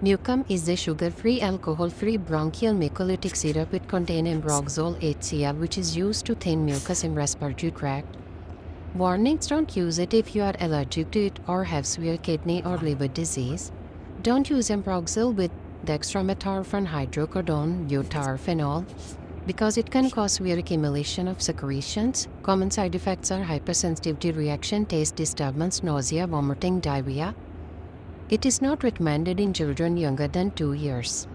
Mucum is a sugar-free, alcohol-free bronchial mucolytic syrup. It contains ambroxol HCl, which is used to thin mucus in respiratory tract. Warnings: don't use it if you are allergic to it or have severe kidney or liver disease. Don't use ambroxol with dextromethorphan hydrocodone butarphenol because it can cause severe accumulation of secretions. Common side effects are hypersensitivity reaction, taste disturbance, nausea, vomiting, diarrhea. It is not recommended in children younger than 2 years.